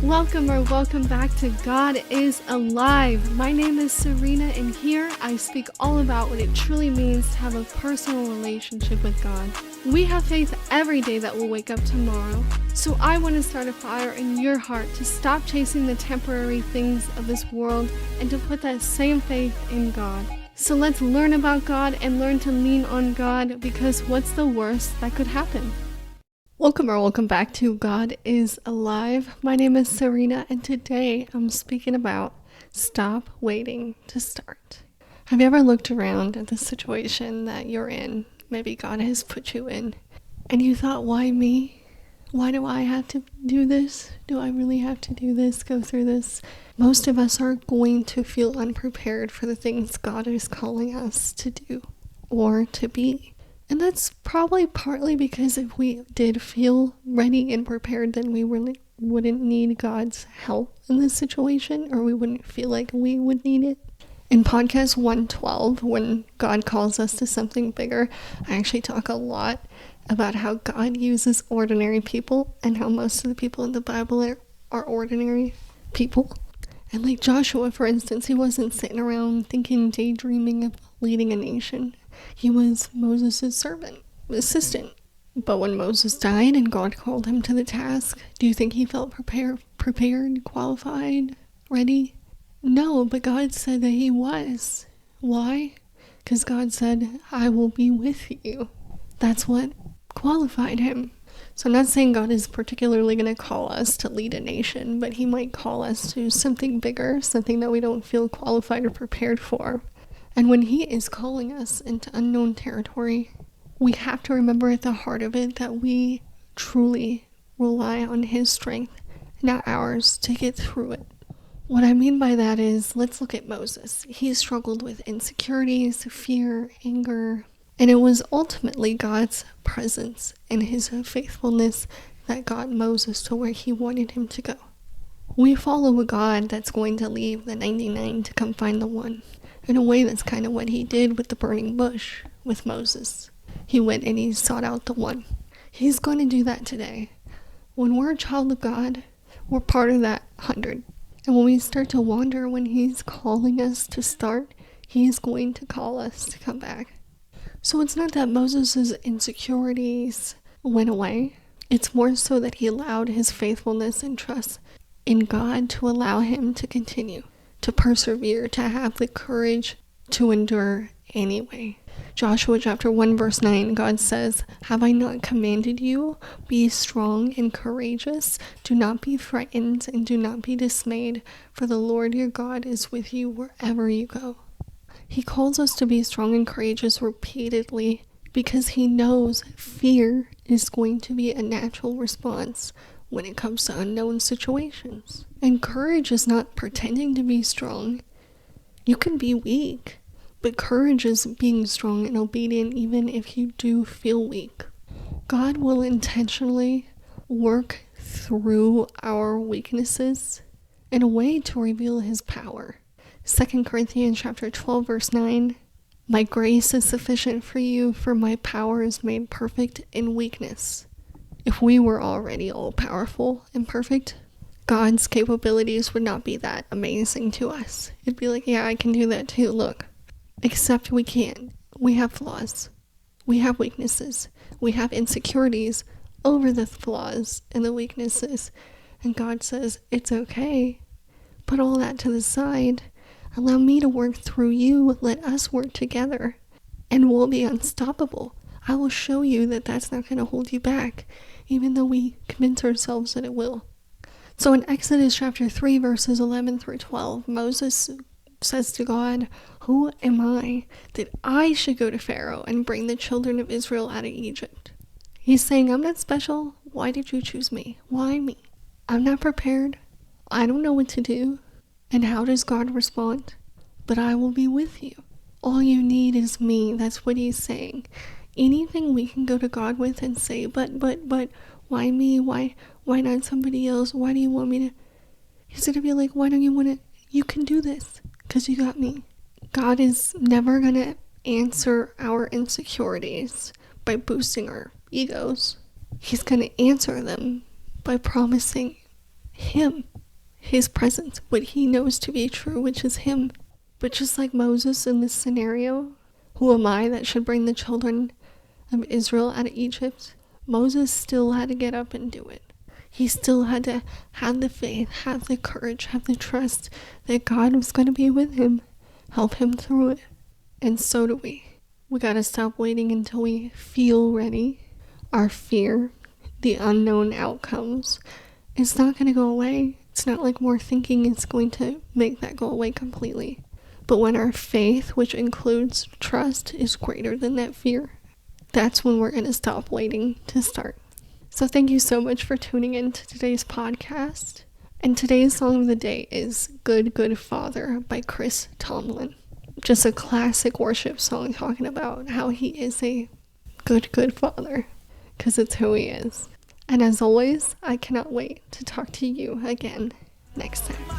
Welcome back to God is Alive. My name is Serena, and here I speak all about what it truly means to have a personal relationship with God. We have faith every day that we'll wake up tomorrow, so I want to start a fire in your heart to stop chasing the temporary things of this world and to put that same faith in God. So let's learn about God and learn to lean on God, because what's the worst that could happen? Welcome back to God is Alive. My name is Serena, and today I'm speaking about stop waiting to start. Have you ever looked around at the situation that you're in, maybe God has put you in, and you thought, why me? Why do I have to do this? Do I really have to do this, go through this? Most of us are going to feel unprepared for the things God is calling us to do or to be. And that's probably partly because if we did feel ready and prepared, then we really wouldn't need God's help in this situation, or we wouldn't feel like we would need it. In podcast 112, when God calls us to something bigger, I actually talk a lot about how God uses ordinary people and how most of the people in the Bible are ordinary people. And like Joshua, for instance, he wasn't sitting around daydreaming of leading a nation. He was Moses' assistant. But when Moses died and God called him to the task, do you think he felt prepared, qualified, ready? No, but God said that he was. Why? Because God said, I will be with you. That's what qualified him. So I'm not saying God is particularly going to call us to lead a nation, but he might call us to something bigger, something that we don't feel qualified or prepared for. And when he is calling us into unknown territory, we have to remember at the heart of it that we truly rely on his strength, not ours, to get through it. What I mean by that is, let's look at Moses. He struggled with insecurities, fear, anger, and it was ultimately God's presence and his faithfulness that got Moses to where he wanted him to go. We follow a God that's going to leave the 99 to come find the one. In a way, that's kind of what he did with the burning bush with Moses. He went and he sought out the one. He's going to do that today. When we're a child of God, we're part of that 100. And when we start to wander, when he's calling us to start, he's going to call us to come back. So it's not that Moses' insecurities went away. It's more so that he allowed his faithfulness and trust in God to allow him to continue, to persevere, to have the courage to endure anyway. Joshua chapter 1 verse 9, God says, have I not commanded you? Be strong and courageous. Do not be frightened and do not be dismayed, for the Lord your God is with you wherever you go. He calls us to be strong and courageous repeatedly because he knows fear is going to be a natural response when it comes to unknown situations. And courage is not pretending to be strong. You can be weak, but courage is being strong and obedient even if you do feel weak. God will intentionally work through our weaknesses in a way to reveal his power. 2 Corinthians chapter 12 verse 9, my grace is sufficient for you, for my power is made perfect in weakness. If we were already all-powerful and perfect, God's capabilities would not be that amazing to us. It'd be like, yeah, I can do that too, look. Except we can't. We have flaws. We have weaknesses. We have insecurities over the flaws and the weaknesses. And God says, it's okay. Put all that to the side. Allow me to work through you. Let us work together. And we'll be unstoppable. I will show you that that's not going to hold you back, even though we convince ourselves that it will. So in Exodus chapter 3, verses 11 through 12, Moses says to God, who am I that I should go to Pharaoh and bring the children of Israel out of Egypt? He's saying, I'm not special. Why did you choose me? Why me? I'm not prepared. I don't know what to do. And how does God respond? But I will be with you. All you need is me. That's what he's saying. Anything we can go to God with and say, but, why me? Why not somebody else? Why do you want me to? He's going to be like, why don't you want to? You can do this because you got me. God is never going to answer our insecurities by boosting our egos. He's going to answer them by promising him, his presence, what he knows to be true, which is him. But just like Moses in this scenario, who am I that should bring the children of Israel out of Egypt? Moses still had to get up and do it. He still had to have the faith, have the courage, have the trust that God was going to be with him, help him through it. And so do we. We got to stop waiting until we feel ready. Our fear, the unknown outcomes, it's not going to go away. It's not like more thinking is going to make that go away completely. But when our faith, which includes trust, is greater than that fear, that's when we're going to stop waiting to start. So thank you so much for tuning in to today's podcast. And today's song of the day is Good, Good Father by Tomlin. Just a classic worship song talking about how he is a good, good father, because it's who he is. And as always, I cannot wait to talk to you again next time.